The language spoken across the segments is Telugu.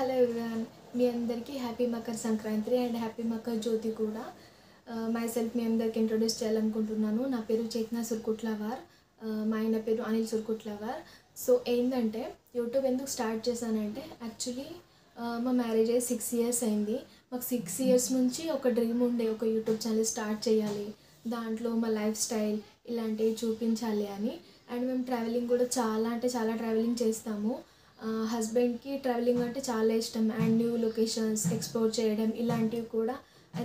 హలో ఎవ్రీవన్, మీ అందరికీ happy Makar Sankranti and happy Makar Jyothi కూడా. మై సెల్ఫ్ మీ అందరికి ఇంట్రొడ్యూస్ చేయాలనుకుంటున్నాను. నా పేరు చేతన సుర్కుట్లవార్, మా ఆయన పేరు అనిల్ సుర్కుట్లవార్. సో ఏంటంటే యూట్యూబ్ ఎందుకు స్టార్ట్ చేశానంటే యాక్చువల్లీ మా మ్యారేజ్ అయ్యి 6 years అయింది. మాకు 6 years నుంచి ఒక డ్రీమ్ ఉండే, ఒక యూట్యూబ్ ఛానల్ స్టార్ట్ చేయాలి, దాంట్లో మా లైఫ్ స్టైల్ ఇలాంటివి చూపించాలి అని. అండ్ మేము ట్రావెలింగ్ కూడా చాలా ట్రావెలింగ్ చేస్తాము. హస్బెండ్కి ట్రావెలింగ్ అంటే చాలా ఇష్టం అండ్ న్యూ లొకేషన్స్ ఎక్స్ప్లోర్ చేయడం ఇలాంటివి కూడా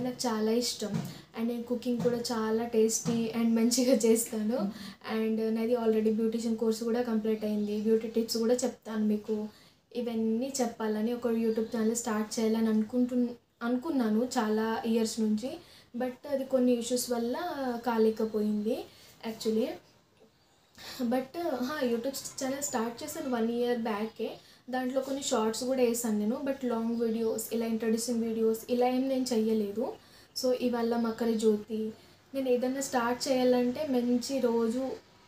నాకు చాలా ఇష్టం. అండ్ నేను కుకింగ్ కూడా చాలా టేస్టీ అండ్ మంచిగా చేస్తాను. అండ్ నాది ఆల్రెడీ బ్యూటిషియన్ కోర్స్ కూడా కంప్లీట్ అయింది. బ్యూటీ టిప్స్ కూడా చెప్తాను మీకు. ఇవన్నీ చెప్పాలని ఒక యూట్యూబ్ ఛానల్ స్టార్ట్ చేయాలని అనుకున్నాను చాలా ఇయర్స్ నుంచి. బట్ అది కొన్ని ఇష్యూస్ వల్ల కాలేకపోయింది actually. But YouTube channel start చేశాను 1 year బ్యాకే. దాంట్లో కొన్ని షార్ట్స్ కూడా వేసాను నేను. బట్ లాంగ్ వీడియోస్ ఇలా ఇంట్రొడ్యూసింగ్ వీడియోస్ ఇలా ఏం నేను చెయ్యలేదు. సో ఇవాళ మకర జ్యోతి నేను ఏదైనా స్టార్ట్ చేయాలంటే మంచి రోజు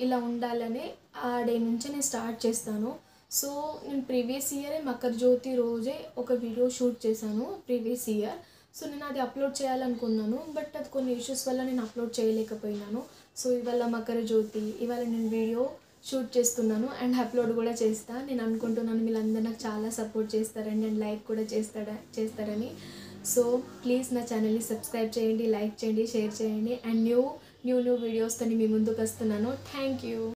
ఇలా ఉండాలని ఆ డే నుంచి నేను స్టార్ట్ చేస్తాను. సో నేను ప్రీవియస్ ఇయరే మకర జ్యోతి రోజే ఒక వీడియో షూట్ చేశాను ప్రీవియస్ ఇయర్. సో నేను అది అప్లోడ్ చేయాలనుకున్నాను, బట్ అది కొన్ని ఇష్యూస్ వల్ల నేను అప్లోడ్ చేయలేకపోయినాను. సో ఇవాళ మకర జ్యోతి, ఇవాళ నేను వీడియో షూట్ చేస్తున్నాను అండ్ అప్లోడ్ కూడా చేస్తాను. నేను అనుకుంటున్నాను మీరందరూ నాకు చాలా సపోర్ట్ చేస్తారని అండ్ లైక్ కూడా చేస్తారని. సో ప్లీజ్ నా ఛానల్ని సబ్స్క్రైబ్ చేయండి, లైక్ చేయండి, షేర్ చేయండి. అండ్ న్యూ వీడియోస్తో మీ ముందుకు వస్తున్నాను. Thank you.